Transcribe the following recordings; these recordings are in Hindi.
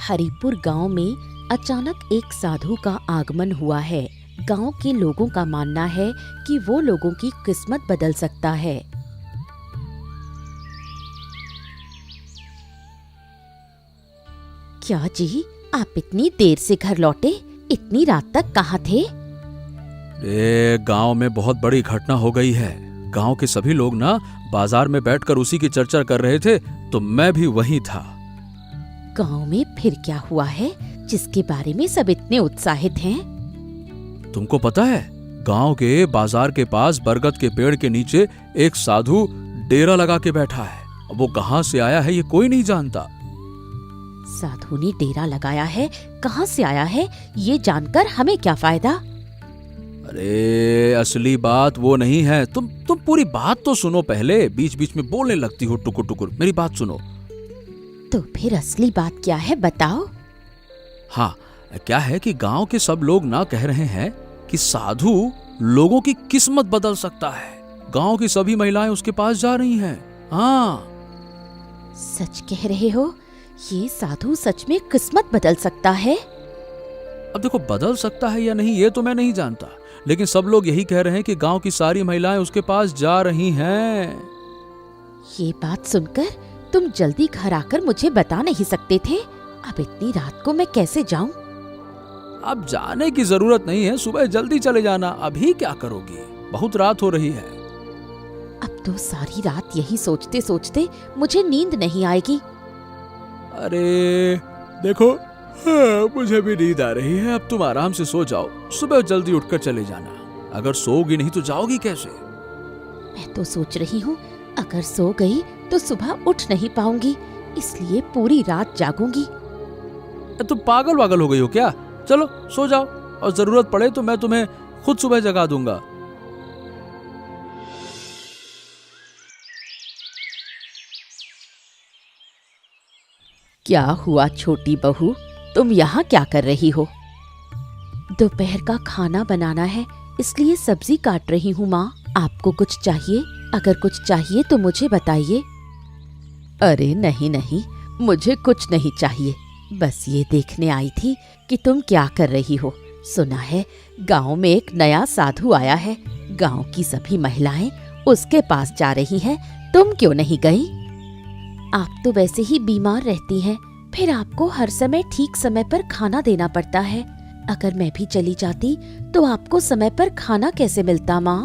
हरिपुर गांव में अचानक एक साधु का आगमन हुआ है। गांव के लोगों का मानना है कि वो लोगों की किस्मत बदल सकता है। क्या जी, आप इतनी देर से घर लौटे? इतनी रात तक कहाँ थे? गांव में बहुत बड़ी घटना हो गई है। गांव के सभी लोग ना बाजार में बैठकर उसी की चर्चा कर रहे थे, तो मैं भी वहीं था। गांव में फिर क्या हुआ है जिसके बारे में सब इतने उत्साहित हैं? तुमको पता है, गांव के बाजार के पास बरगद के पेड़ के नीचे एक साधु डेरा लगा के बैठा है। वो कहाँ से आया है ये कोई नहीं जानता। साधु ने डेरा लगाया है, कहाँ से आया है ये जानकर हमें क्या फायदा? अरे असली बात वो नहीं है। तुम पूरी बात तो सुनो पहले। बीच बीच में बोलने लगती हो टुकुर टुकुर। मेरी बात सुनो। तो फिर असली बात क्या है, बताओ। हाँ, क्या है कि गांव के सब लोग ना कह रहे हैं कि साधु लोगों की किस्मत बदल सकता है। गांव की सभी महिलाएं उसके पास जा रही हैं। हाँ, सच कह रहे हो? ये साधु सच में किस्मत बदल सकता है? अब देखो, बदल सकता है या नहीं ये तो मैं नहीं जानता, लेकिन सब लोग यही कह रहे हैं कि गांव की सारी महिलाएं उसके पास जा रही हैं। ये बात सुनकर तुम जल्दी घर आकर मुझे बता नहीं सकते थे? अब इतनी रात को मैं कैसे जाऊं? अब जाने की जरूरत नहीं है, सुबह जल्दी चले जाना। अभी क्या करोगी? बहुत रात हो रही है। अब तो सारी रात यही सोचते सोचते मुझे नींद नहीं आएगी। अरे देखो, मुझे भी नींद आ रही है। अब तुम आराम से सो जाओ, सुबह जल्दी उठकर चले जाना। अगर सोओगी नहीं तो जाओगी कैसे? मैं तो सोच रही हूँ, अगर सो गई तो सुबह उठ नहीं पाऊंगी, इसलिए पूरी रात जागूंगी। तुम पागल वागल हो गई हो क्या? चलो सो जाओ, और जरूरत पड़े तो मैं तुम्हें खुद सुबह जगा दूंगा। क्या हुआ छोटी बहू, तुम यहाँ क्या कर रही हो? दोपहर का खाना बनाना है, इसलिए सब्जी काट रही हूँ माँ। आपको कुछ चाहिए? अगर कुछ चाहिए तो मुझे बताइए। अरे नहीं नहीं, मुझे कुछ नहीं चाहिए। बस ये देखने आई थी कि तुम क्या कर रही हो। सुना है गांव में एक नया साधु आया है। गांव की सभी महिलाएं उसके पास जा रही हैं। तुम क्यों नहीं गई? आप तो वैसे ही बीमार रहती हैं, फिर आपको हर समय ठीक समय पर खाना देना पड़ता है। अगर मैं भी चली जाती तो आपको समय पर खाना कैसे मिलता माँ?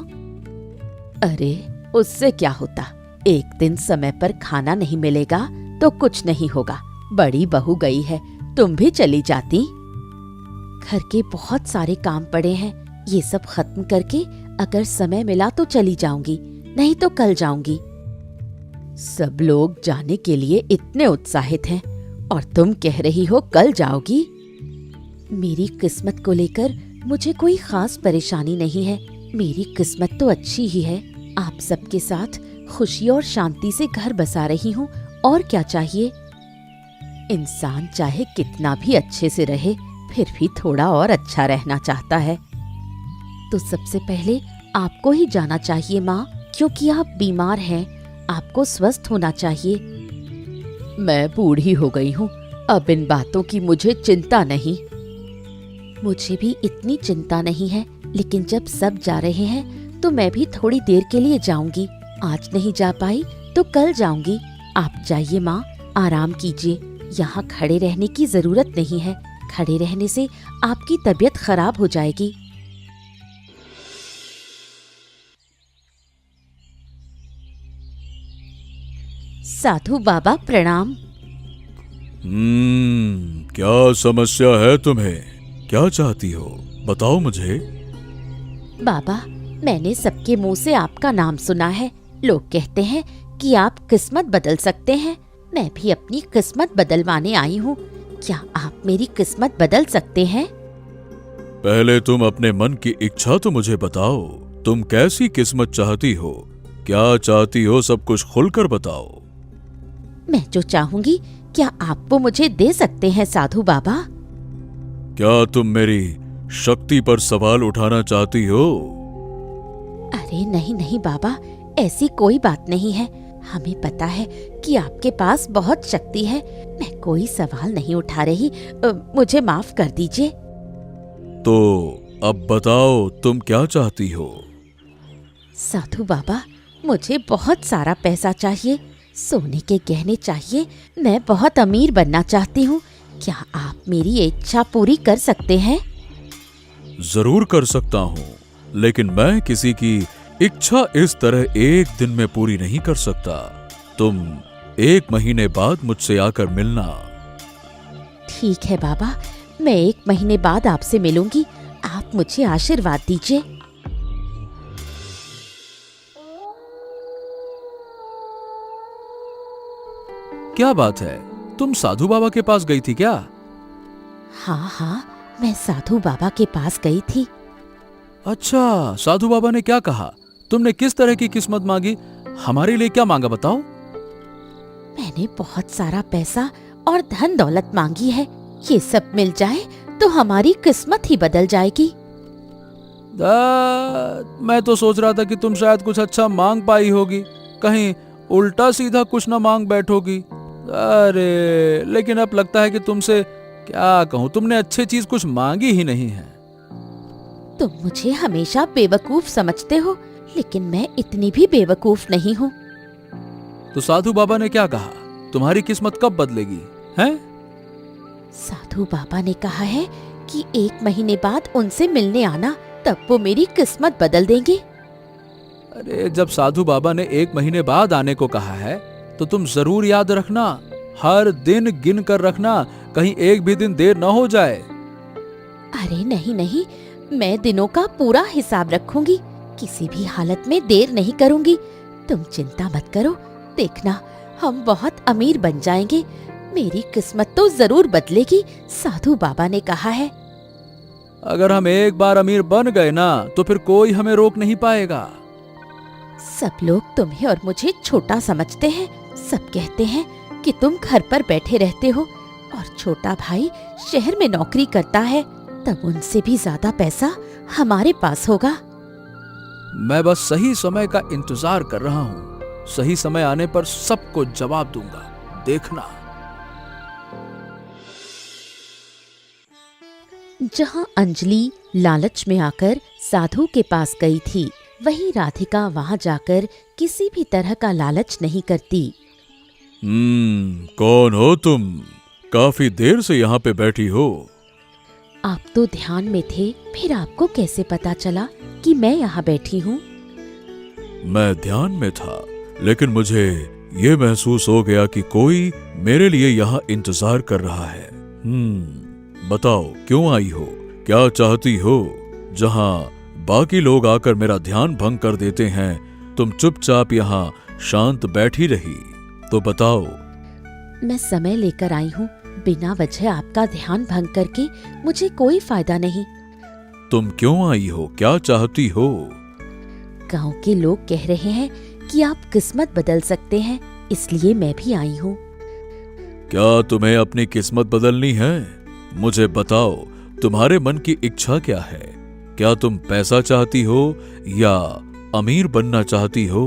अरे उससे क्या होता, एक दिन समय पर खाना नहीं मिलेगा तो कुछ नहीं होगा। बड़ी बहू गई है, तुम भी चली जाती। घर के बहुत सारे काम पड़े हैं, ये सब खत्म करके अगर समय मिला तो चली जाऊंगी, नहीं तो कल जाऊंगी। सब लोग जाने के लिए इतने उत्साहित हैं और तुम कह रही हो कल जाओगी। मेरी किस्मत को लेकर मुझे कोई खास परेशानी नहीं है। मेरी किस्मत तो अच्छी ही है। आप सबके साथ खुशी और शांति से घर बसा रही हूँ, और क्या चाहिए? इंसान चाहे कितना भी अच्छे से रहे, फिर भी थोड़ा और अच्छा रहना चाहता है। तो सबसे पहले आपको ही जाना चाहिए माँ, क्योंकि आप बीमार हैं। आपको स्वस्थ होना चाहिए। मैं बूढ़ी हो गई हूँ, अब इन बातों की मुझे चिंता नहीं। मुझे भी इतनी चिंता नहीं है, लेकिन जब सब जा रहे हैं तो मैं भी थोड़ी देर के लिए जाऊंगी। आज नहीं जा पाई तो कल जाऊंगी। आप जाइए माँ, आराम कीजिए। यहाँ खड़े रहने की जरूरत नहीं है। खड़े रहने से आपकी तबीयत खराब हो जाएगी। साधु बाबा प्रणाम। क्या समस्या है तुम्हें? क्या चाहती हो? बताओ मुझे। बाबा, मैंने सबके मुंह से आपका नाम सुना है। लोग कहते हैं कि आप किस्मत बदल सकते हैं। मैं भी अपनी किस्मत बदलवाने आई हूँ। क्या आप मेरी किस्मत बदल सकते हैं? पहले तुम अपने मन की इच्छा तो मुझे बताओ। तुम कैसी किस्मत चाहती हो? क्या चाहती हो? सब कुछ खुलकर बताओ। मैं जो चाहूंगी क्या आप वो मुझे दे सकते हैं साधु बाबा? क्या तुम मेरी शक्ति पर सवाल उठाना चाहती हो? अरे नहीं नहीं बाबा, ऐसी कोई बात नहीं है। हमें पता है कि आपके पास बहुत शक्ति है। मैं कोई सवाल नहीं उठा रही, मुझे माफ कर दीजिए। तो अब बताओ तुम क्या चाहती हो? साधु बाबा, मुझे बहुत सारा पैसा चाहिए, सोने के गहने चाहिए। मैं बहुत अमीर बनना चाहती हूँ। क्या आप मेरी इच्छा पूरी कर सकते हैं? जरूर कर सकता हूँ, लेकिन मैं किसी की इच्छा इस तरह एक दिन में पूरी नहीं कर सकता। तुम 1 महीने बाद मुझसे आकर मिलना। ठीक है बाबा, मैं 1 महीने बाद आपसे मिलूंगी। आप मुझे आशीर्वाद दीजिए। क्या बात है, तुम साधु बाबा के पास गई थी क्या? हाँ हाँ, मैं साधु बाबा के पास गई थी। अच्छा, साधु बाबा ने क्या कहा? तुमने किस तरह की किस्मत मांगी? हमारे लिए क्या मांगा बताओ? मैंने बहुत सारा पैसा और धन दौलत मांगी है। ये सब मिल जाए तो हमारी किस्मत ही बदल जाएगी। मैं तो सोच रहा था कि तुम शायद कुछ अच्छा मांग पाई होगी, कहीं उल्टा सीधा कुछ ना मांग बैठोगी। अरे, लेकिन अब लगता है कि तुमसे क्या कहूं, तुमने अच्छी चीज कुछ मांगी ही नहीं है। तुम मुझे हमेशा बेवकूफ समझते हो, लेकिन मैं इतनी भी बेवकूफ नहीं हूँ। तो साधु बाबा ने क्या कहा? तुम्हारी किस्मत कब बदलेगी हैं? साधु बाबा ने कहा है कि 1 महीने बाद उनसे मिलने आना, तब वो मेरी किस्मत बदल देंगे। अरे, जब साधु बाबा ने 1 महीने बाद आने को कहा है तो तुम जरूर याद रखना। हर दिन गिन कर रखना, कहीं एक भी दिन देर न हो जाए। अरे नहीं नहीं, मैं दिनों का पूरा हिसाब रखूंगी। किसी भी हालत में देर नहीं करूंगी। तुम चिंता मत करो, देखना हम बहुत अमीर बन जाएंगे। मेरी किस्मत तो जरूर बदलेगी, साधु बाबा ने कहा है। अगर हम एक बार अमीर बन गए ना, तो फिर कोई हमें रोक नहीं पाएगा। सब लोग तुम्हें और मुझे छोटा समझते हैं। सब कहते हैं कि तुम घर पर बैठे रहते हो और छोटा भाई शहर में नौकरी करता है, तब उनसे भी ज्यादा पैसा हमारे पास होगा। मैं बस सही समय का इंतजार कर रहा हूँ। सही समय आने पर सबको जवाब दूंगा, देखना। जहाँ अंजलि लालच में आकर साधु के पास गई थी, वहीं राधिका वहाँ जाकर किसी भी तरह का लालच नहीं करती। कौन हो तुम? काफी देर से यहाँ पे बैठी हो। आप तो ध्यान में थे, फिर आपको कैसे पता चला कि मैं यहाँ बैठी हूँ? मैं ध्यान में था, लेकिन मुझे ये महसूस हो गया कि कोई मेरे लिए यहाँ इंतजार कर रहा है। बताओ क्यों आई हो? क्या चाहती हो? जहाँ बाकी लोग आकर मेरा ध्यान भंग कर देते हैं, तुम चुपचाप यहाँ शांत बैठी रही। तो बताओ। मैं समय लेकर आई हूँ। बिना वजह आपका ध्यान भंग करके मुझे कोई फायदा नहीं। तुम क्यों आई हो? क्या चाहती हो? गांव के लोग कह रहे हैं कि आप किस्मत बदल सकते हैं, इसलिए मैं भी आई हूँ। क्या तुम्हें अपनी किस्मत बदलनी है? मुझे बताओ, तुम्हारे मन की इच्छा क्या है? क्या तुम पैसा चाहती हो या अमीर बनना चाहती हो?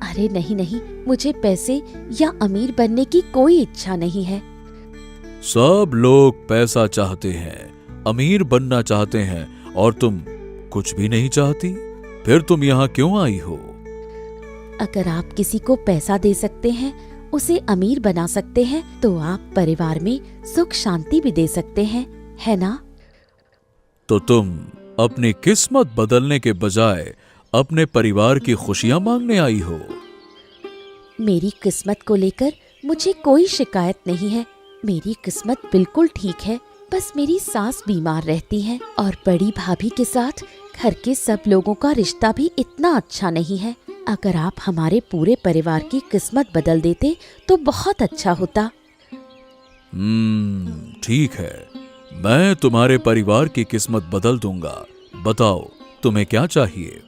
अरे नहीं नहीं, मुझे पैसे या अमीर बनने की कोई इच्छा नहीं है। सब लोग पैसा चाहते हैं, अमीर बनना चाहते हैं, और तुम कुछ भी नहीं चाहती। फिर तुम यहाँ क्यों आई हो? अगर आप किसी को पैसा दे सकते हैं, उसे अमीर बना सकते हैं, तो आप परिवार में सुख शांति भी दे सकते हैं, है ना? तो तुम अपनी किस्मत बदलने के बजाय अपने परिवार की खुशियां मांगने आई हो। मेरी किस्मत को लेकर मुझे कोई शिकायत नहीं है। मेरी किस्मत बिल्कुल ठीक है। बस मेरी सास बीमार रहती है और बड़ी भाभी के साथ घर के सब लोगों का रिश्ता भी इतना अच्छा नहीं है। अगर आप हमारे पूरे परिवार की किस्मत बदल देते तो बहुत अच्छा होता। ठीक है, मैं तुम्हारे परिवार की किस्मत बदल दूंगा। बताओ तुम्हें क्या चाहिए?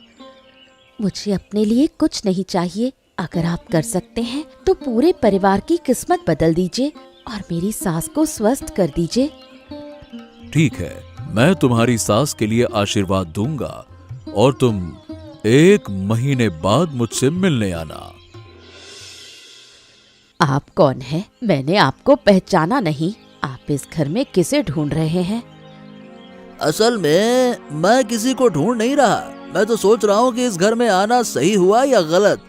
मुझे अपने लिए कुछ नहीं चाहिए। अगर आप कर सकते हैं तो पूरे परिवार की किस्मत बदल दीजिए और मेरी सास को स्वस्थ कर दीजिए। ठीक है, मैं तुम्हारी सास के लिए आशीर्वाद दूंगा और तुम 1 महीने बाद मुझसे मिलने आना। आप कौन है? मैंने आपको पहचाना नहीं। आप इस घर में किसे ढूंढ रहे हैं? असल में मैं किसी को ढूंढ नहीं रहा। मैं तो सोच रहा हूँ कि इस घर में आना सही हुआ या गलत।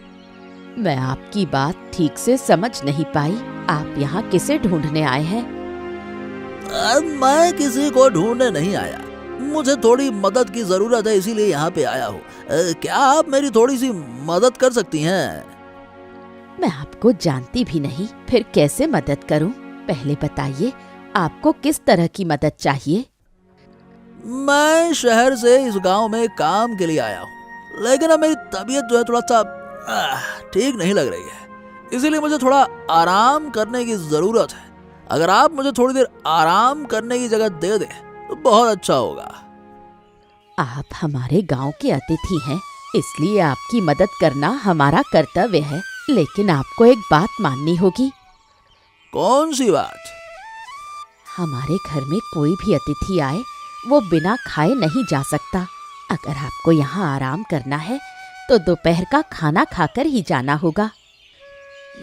मैं आपकी बात ठीक से समझ नहीं पाई। आप यहाँ किसे ढूंढने आए हैं? मैं किसी को ढूंढने नहीं आया। मुझे थोड़ी मदद की जरूरत है, इसीलिए यहाँ पे आया हूँ। क्या आप मेरी थोड़ी सी मदद कर सकती हैं? मैं आपको जानती भी नहीं, फिर कैसे मदद करूं? पहले बताइए, आपको किस तरह की मदद चाहिए? मैं शहर से इस गांव में काम के लिए आया हूँ, लेकिन अब मेरी तबीयत जो है थोड़ा सा ठीक नहीं लग रही है, इसीलिए मुझे थोड़ा आराम करने की जरूरत है। अगर आप मुझे थोड़ी देर आराम करने की जगह दे दें तो बहुत अच्छा होगा। आप हमारे गांव के अतिथि हैं, इसलिए आपकी मदद करना हमारा कर्तव्य है। लेकिन आपको एक बात माननी होगी। कौन सी बात? हमारे घर में कोई भी अतिथि आए, वो बिना खाए नहीं जा सकता। अगर आपको यहाँ आराम करना है तो दोपहर का खाना खाकर ही जाना होगा।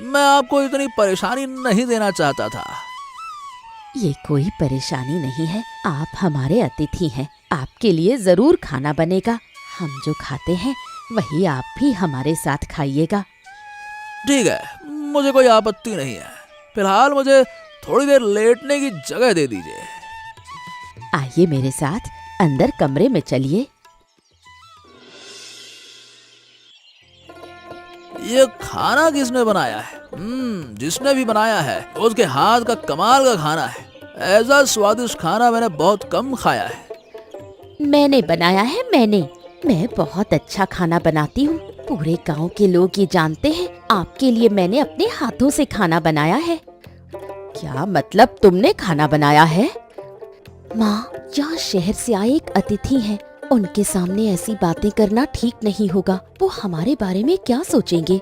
मैं आपको इतनी परेशानी नहीं देना चाहता था। ये कोई परेशानी नहीं है। आप हमारे अतिथि हैं, आपके लिए जरूर खाना बनेगा। हम जो खाते हैं वही आप भी हमारे साथ खाइएगा। ठीक है, मुझे कोई आपत्ति नहीं है। फिलहाल मुझे थोड़ी देर लेटने की जगह दे दीजिए। आइए मेरे साथ, अंदर कमरे में चलिए। ये खाना किसने बनाया है? जिसने भी बनाया है उसके हाथ का कमाल का खाना है। ऐसा स्वादिष्ट खाना मैंने बहुत कम खाया है। मैंने बनाया है, मैं बहुत अच्छा खाना बनाती हूँ। पूरे गांव के लोग ये जानते हैं। आपके लिए मैंने अपने हाथों से खाना बनाया है। क्या मतलब तुमने खाना बनाया है? माँ, यहाँ शहर से आए एक अतिथि हैं। उनके सामने ऐसी बातें करना ठीक नहीं होगा। वो हमारे बारे में क्या सोचेंगे?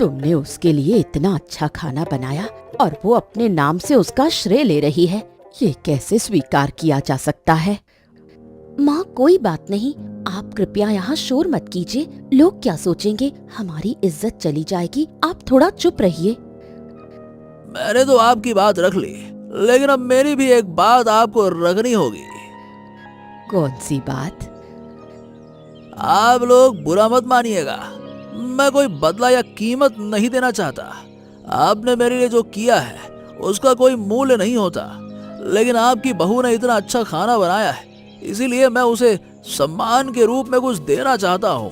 तुमने उसके लिए इतना अच्छा खाना बनाया और वो अपने नाम से उसका श्रेय ले रही है। ये कैसे स्वीकार किया जा सकता है? माँ, कोई बात नहीं, आप कृपया यहाँ शोर मत कीजिए। लोग क्या सोचेंगे? हमारी इज्जत चली जाएगी। आप थोड़ा चुप रहिए। मैंने तो आपकी बात रख ली, लेकिन अब मेरी भी एक बात आपको रखनी होगी। कौन सी बात? आप लोग बुरा मत मानिएगा, मैं कोई बदला या कीमत नहीं देना चाहता। आपने मेरे लिए जो किया है उसका कोई मूल्य नहीं होता, लेकिन आपकी बहू ने इतना अच्छा खाना बनाया है, इसीलिए मैं उसे सम्मान के रूप में कुछ देना चाहता हूँ।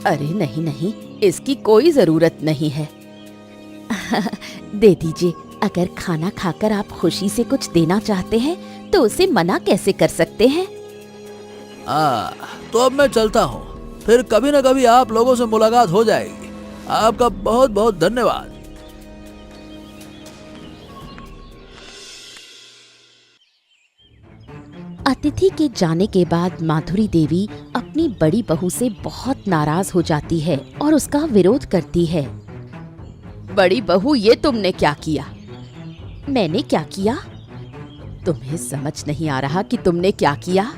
अरे नहीं नहीं, इसकी कोई जरूरत नहीं है। दे दीजिए। अगर खाना खाकर आप खुशी से कुछ देना चाहते हैं तो उसे मना कैसे कर सकते हैं? तो अब मैं चलता हूँ, फिर कभी न कभी आप लोगों से मुलाकात हो जाएगी। आपका बहुत बहुत धन्यवाद। अतिथि के जाने के बाद माधुरी देवी अपनी बड़ी बहू से बहुत नाराज हो जाती है और उसका विरोध करती है। बड़ी बहू, ये तुमने क्या किया? मैंने क्या किया? तुम्हें समझ नहीं आ रहा कि तुमने क्या किया?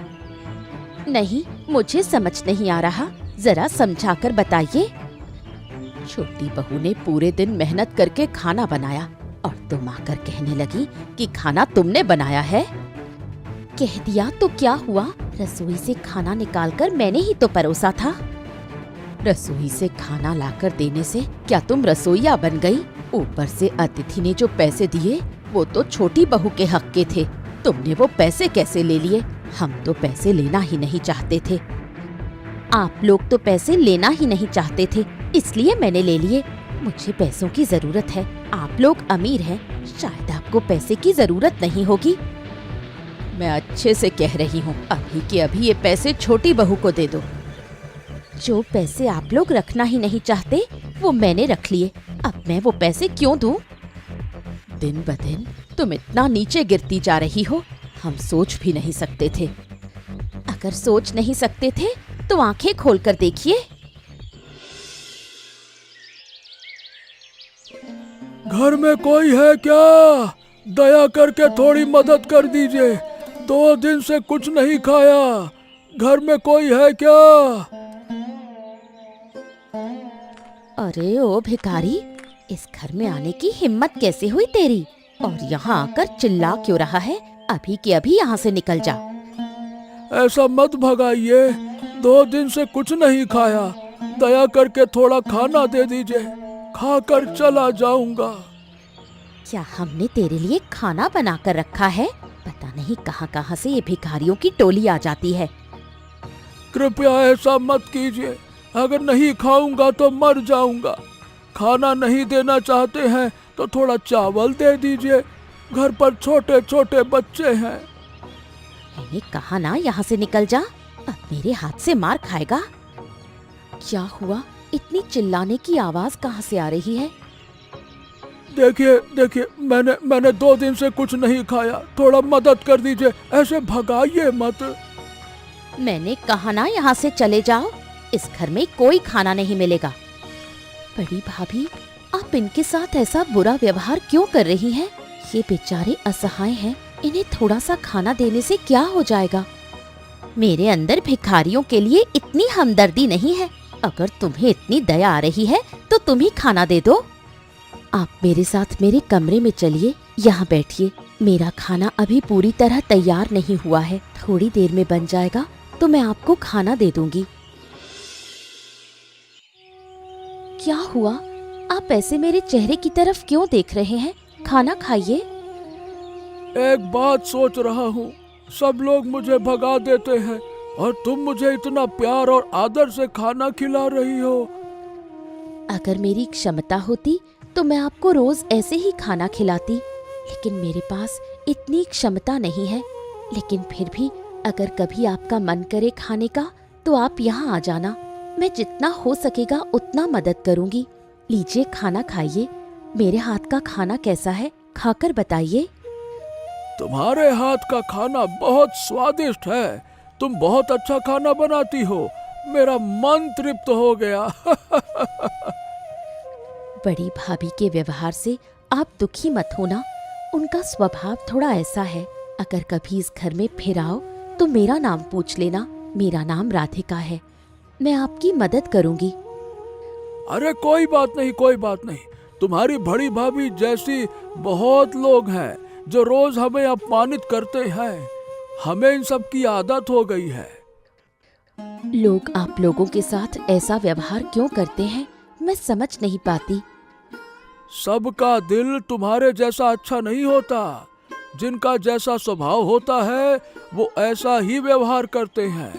नहीं, मुझे समझ नहीं आ रहा, जरा समझाकर बताइए। छोटी बहू ने पूरे दिन मेहनत करके खाना बनाया और तुम आकर कहने लगी कि खाना तुमने बनाया है। कह दिया तो क्या हुआ? रसोई से खाना निकालकर मैंने ही तो परोसा था। रसोई से खाना लाकर देने से क्या तुम रसोइया बन गई? ऊपर से अतिथि ने जो पैसे दिए वो तो छोटी बहू के हक के थे। तुमने वो पैसे कैसे ले लिए? हम तो पैसे लेना ही नहीं चाहते थे। आप लोग तो पैसे लेना ही नहीं चाहते थे, इसलिए मैंने ले लिए। मुझे पैसों की जरूरत है। आप लोग अमीर हैं, शायद आपको पैसे की जरूरत नहीं होगी। मैं अच्छे से कह रही हूँ, अभी के अभी ये पैसे छोटी बहू को दे दो। जो पैसे आप लोग रखना ही नहीं चाहते वो मैंने रख लिए। अब मैं वो पैसे क्यों दूं? दिन ब दिन तुम इतना नीचे गिरती जा रही हो, हम सोच भी नहीं सकते थे। अगर सोच नहीं सकते थे तो आंखें खोलकर देखिए। घर में कोई है क्या? दया करके थोड़ी मदद कर दीजिए। 2 दिन से कुछ नहीं खाया। घर में कोई है क्या? अरे ओ भिखारी, इस घर में आने की हिम्मत कैसे हुई तेरी? और यहाँ आकर चिल्ला क्यों रहा है? अभी के अभी यहाँ से निकल जा। ऐसा मत भगाइए, 2 दिन से कुछ नहीं खाया, दया करके थोड़ा खाना दे दीजिए, खाकर चला जाऊंगा। क्या हमने तेरे लिए खाना बना कर रखा है? पता नहीं कहाँ कहाँ से ये भिखारियों की टोली आ जाती है। कृपया ऐसा मत कीजिए, अगर नहीं खाऊंगा तो मर जाऊंगा। खाना नहीं देना चाहते हैं तो थोड़ा चावल दे दीजिए, घर पर छोटे छोटे बच्चे हैं। मैंने कहा ना यहाँ से निकल जा, अब मेरे हाथ से मार खाएगा। क्या हुआ? इतनी चिल्लाने की आवाज कहाँ से आ रही है? देखिए देखिए, मैंने 2 दिन से कुछ नहीं खाया, थोड़ा मदद कर दीजिए, ऐसे भगाइए मत। मैंने कहा ना यहाँ से चले जाओ, इस घर में कोई खाना नहीं मिलेगा। बड़ी भाभी, आप इनके साथ ऐसा बुरा व्यवहार क्यों कर रही हैं? ये बेचारे असहाय हैं, इन्हें थोड़ा सा खाना देने से क्या हो जाएगा? मेरे अंदर भिखारियों के लिए इतनी हमदर्दी नहीं है। अगर तुम्हें इतनी दया आ रही है तो तुम ही खाना दे दो। आप मेरे साथ मेरे कमरे में चलिए, यहाँ बैठिए। मेरा खाना अभी पूरी तरह तैयार नहीं हुआ है, थोड़ी देर में बन जाएगा तो मैं आपको खाना दे दूंगी। क्या हुआ? आप ऐसे मेरे चेहरे की तरफ क्यों देख रहे हैं? खाना खाइए। एक बात सोच रहा हूँ, सब लोग मुझे भगा देते हैं और तुम मुझे इतना प्यार और आदर से खाना खिला रही हो। अगर मेरी क्षमता होती तो मैं आपको रोज ऐसे ही खाना खिलाती, लेकिन मेरे पास इतनी क्षमता नहीं है। लेकिन फिर भी अगर कभी आपका मन करे खाने का तो आप यहाँ आ जाना, मैं जितना हो सकेगा उतना मदद करूंगी। लीजिए खाना खाइए। मेरे हाथ का खाना कैसा है, खाकर बताइए। तुम्हारे हाथ का खाना बहुत स्वादिष्ट है, तुम बहुत अच्छा खाना बनाती हो, मेरा मन तृप्त हो गया। बड़ी भाभी के व्यवहार से आप दुखी मत होना, उनका स्वभाव थोड़ा ऐसा है। अगर कभी इस घर में फिर आओ तो मेरा नाम पूछ लेना, मेरा नाम राधिका है, मैं आपकी मदद करूंगी। अरे कोई बात नहीं, कोई बात नहीं, तुम्हारी बड़ी भाभी जैसी बहुत लोग हैं जो रोज हमें अपमानित करते हैं, हमें इन सब की आदत हो गई है। लोग आप लोगों के साथ ऐसा व्यवहार क्यों करते हैं, मैं समझ नहीं पाती। सबका दिल तुम्हारे जैसा अच्छा नहीं होता, जिनका जैसा स्वभाव होता है वो ऐसा ही व्यवहार करते हैं।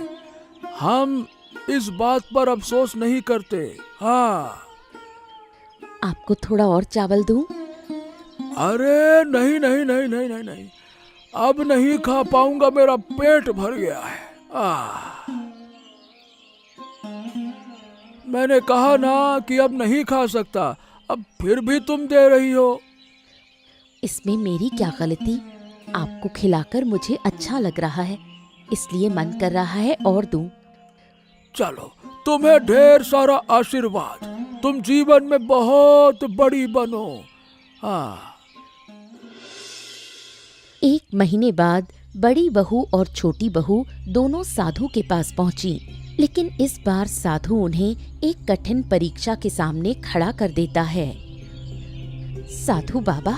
हम इस बात पर अफसोस नहीं करते। हाँ, आपको थोड़ा और चावल दूं? अरे नहीं नहीं नहीं नहीं नहीं नहीं, अब नहीं खा पाऊंगा, मेरा पेट भर गया है। मैंने कहा ना कि अब नहीं खा सकता, अब फिर भी तुम दे रही हो। इसमें मेरी क्या गलती? आपको खिलाकर मुझे अच्छा लग रहा है, इसलिए मन कर रहा है और दूं। चलो, तुम्हें ढेर सारा आशीर्वाद, तुम जीवन में बहुत बड़ी बनो। हाँ। 1 महीने बाद बड़ी बहू और छोटी बहू दोनों साधु के पास पहुंची, लेकिन इस बार साधु उन्हें एक कठिन परीक्षा के सामने खड़ा कर देता है। साधु बाबा,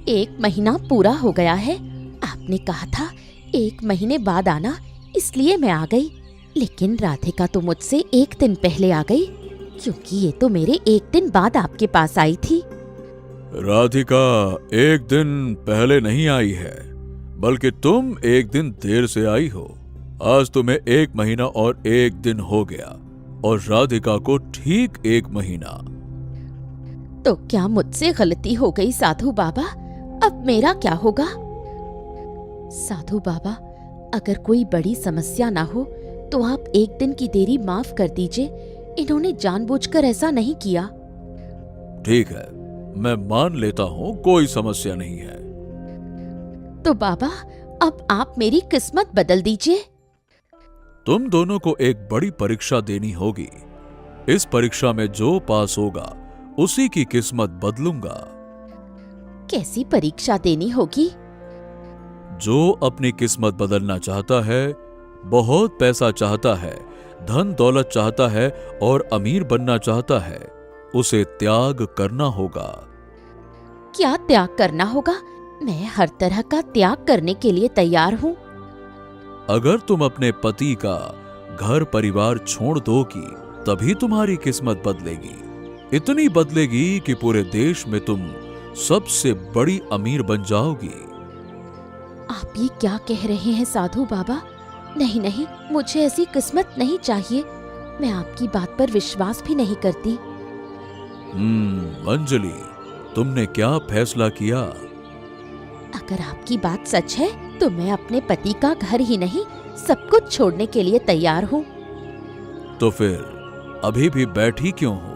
1 महीना पूरा हो गया है, आपने कहा था 1 महीने बाद आना, इसलिए मैं आ गई। लेकिन राधिका तो मुझसे 1 दिन पहले आ गई, क्योंकि ये तो मेरे 1 दिन बाद आपके पास आई थी। राधिका 1 दिन पहले नहीं आई है, बल्कि तुम 1 दिन देर से आई हो। आज तुम्हें 1 महीना और 1 दिन हो गया और राधिका को ठीक 1 महीना। तो क्या मुझसे गलती हो गई साधु बाबा? अब मेरा क्या होगा? साधु बाबा, अगर कोई बड़ी समस्या ना हो तो आप 1 दिन की देरी माफ कर दीजिए। इन्होंने जानबूझकर ऐसा नहीं किया। ठीक है, मैं मान लेता हूँ, कोई समस्या नहीं है। तो बाबा, अब आप मेरी किस्मत बदल दीजिए। तुम दोनों को एक बड़ी परीक्षा देनी होगी। इस परीक्षा में जो पास होगा उसी की किस्मत बदलूंगा। कैसी परीक्षा देनी होगी? जो अपनी किस्मत बदलना चाहता है, बहुत पैसा चाहता है, धन दौलत चाहता है और अमीर बनना चाहता है, उसे त्याग करना होगा। क्या त्याग करना होगा? मैं हर तरह का त्याग करने के लिए तैयार हूँ। अगर तुम अपने पति का घर परिवार छोड़ दोगी तभी तुम्हारी किस्मत बदलेगी। इतनी बदलेगी कि पूरे देश में तुम सबसे बड़ी अमीर बन जाओगी। आप ये क्या कह रहे हैं साधु बाबा? नहीं नहीं, मुझे ऐसी किस्मत नहीं चाहिए। मैं आपकी बात पर विश्वास भी नहीं करती। अंजलि, तुमने क्या फैसला किया? अगर आपकी बात सच है तो मैं अपने पति का घर ही नहीं, सब कुछ छोड़ने के लिए तैयार हूँ। तो फिर अभी भी बैठी क्यों हो?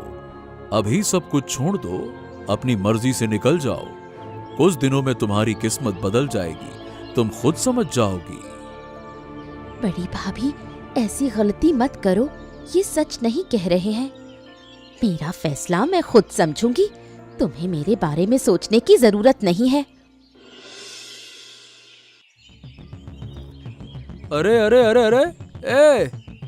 अभी सब कुछ छोड़ दो, अपनी मर्जी से निकल जाओ। कुछ दिनों में तुम्हारी किस्मत बदल जाएगी, तुम खुद समझ जाओगी। बड़ी भाभी, ऐसी गलती मत करो, ये सच नहीं कह रहे हैं। मेरा फैसला मैं खुद समझूंगी, तुम्हें मेरे बारे में सोचने की जरूरत नहीं है। अरे अरे अरे अरे,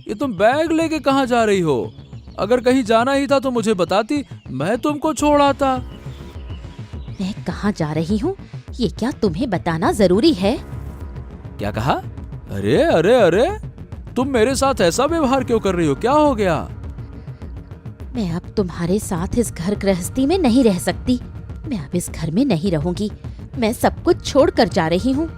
ये तुम बैग लेके कहाँ जा रही हो? अगर कहीं जाना ही था तो मुझे बताती, मैं तुमको छोड़ आता। मैं कहाँ जा रही हूँ ये क्या तुम्हें बताना जरूरी है? क्या कहा? अरे अरे अरे, तुम मेरे साथ ऐसा व्यवहार क्यों कर रही हो? क्या हो गया? मैं अब तुम्हारे साथ इस घर गृहस्थी में नहीं रह सकती। मैं अब इस घर में नहीं रहूंगी। मैं सब कुछ छोड़ कर जा रही हूँ।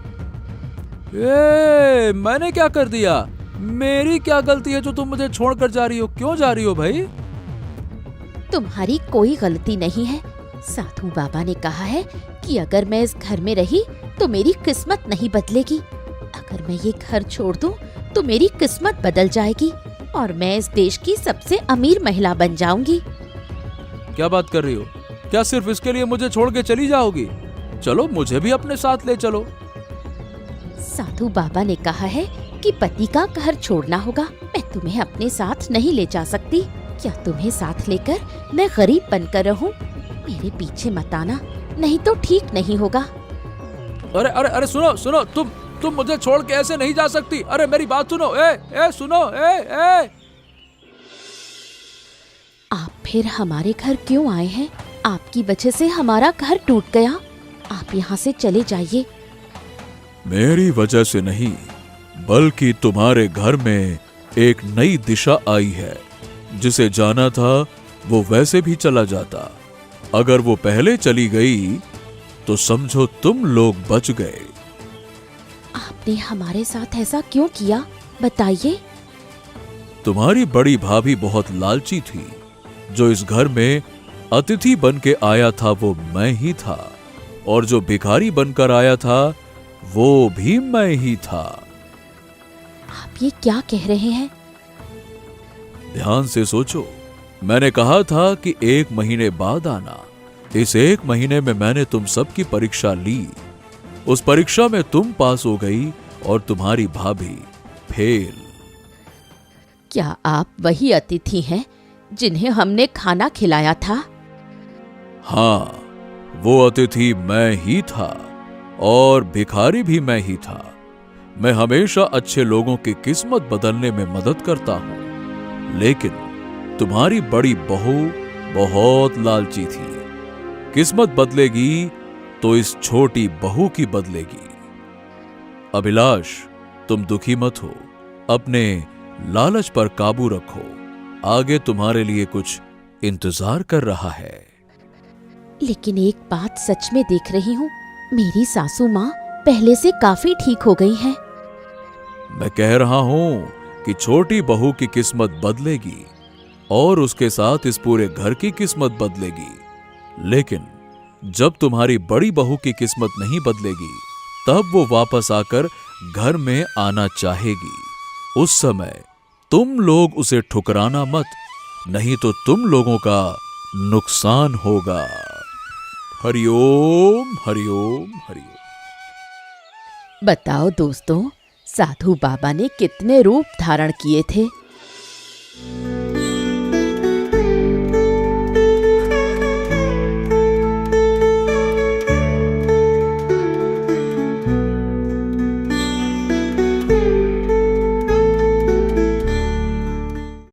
मैंने क्या कर दिया? मेरी क्या गलती है जो तुम मुझे छोड़कर जा रही हो? क्यों जा रही हो भाई? तुम्हारी कोई गलती नहीं है। साधु बाबा ने कहा है कि अगर मैं इस घर में रही तो मेरी किस्मत नहीं बदलेगी। अगर मैं ये घर छोड़ दूं तो मेरी किस्मत बदल जाएगी और मैं इस देश की सबसे अमीर महिला बन जाऊंगी। क्या बात कर रही हो? क्या सिर्फ इसके लिए मुझे छोड़ के चली जाओगी? चलो, मुझे भी अपने साथ ले चलो। साधु बाबा ने कहा है कि पति का घर छोड़ना होगा। मैं तुम्हें अपने साथ नहीं ले जा सकती। क्या तुम्हें साथ लेकर मैं गरीब बनकर रहूं? मेरे पीछे मत आना, नहीं तो ठीक नहीं होगा। अरे अरे अरे, सुनो सुनो, तुम मुझे छोड़ के ऐसे नहीं जा सकती। अरे मेरी बात सुनो। सुनो। आप फिर हमारे घर क्यों आए हैं? आपकी वजह से हमारा घर टूट गया। आप यहाँ से चले जाइए। मेरी वजह से नहीं, बल्कि तुम्हारे घर में एक नई दिशा आई है। जिसे जाना था वो वैसे भी चला जाता। अगर वो पहले चली गई तो समझो तुम लोग बच गए। आपने हमारे साथ ऐसा क्यों किया, बताइए। तुम्हारी बड़ी भाभी बहुत लालची थी। जो इस घर में अतिथि बन के आया था वो मैं ही था, और जो भिखारी बनकर आया था वो भी मैं ही था। आप ये क्या कह रहे हैं? ध्यान से सोचो। मैंने कहा था कि 1 महीने बाद आना। इस 1 महीने में मैंने तुम सबकी परीक्षा ली। उस परीक्षा में तुम पास हो गई और तुम्हारी भाभी फेल। क्या आप वही अतिथि हैं जिन्हें हमने खाना खिलाया था? हाँ, वो अतिथि मैं ही था और भिखारी भी मैं ही था। मैं हमेशा अच्छे लोगों की किस्मत बदलने में मदद करता हूं, लेकिन तुम्हारी बड़ी बहू बहुत लालची थी। किस्मत बदलेगी तो इस छोटी बहू की बदलेगी। अभिलाष, तुम दुखी मत हो। अपने लालच पर काबू रखो। आगे तुम्हारे लिए कुछ इंतजार कर रहा है। लेकिन एक बात सच में देख रही हूँ, मेरी सासू माँ पहले से काफी ठीक हो गई हैं। मैं कह रहा हूं कि छोटी बहू की किस्मत बदलेगी और उसके साथ इस पूरे घर की किस्मत बदलेगी। लेकिन जब तुम्हारी बड़ी बहू की किस्मत नहीं बदलेगी तब वो वापस आकर घर में आना चाहेगी। उस समय तुम लोग उसे ठुकराना मत, नहीं तो तुम लोगों का नुकसान होगा। हरिओम हरिओम हरिओम। बताओ दोस्तों, साधु बाबा ने कितने रूप धारण किए थे।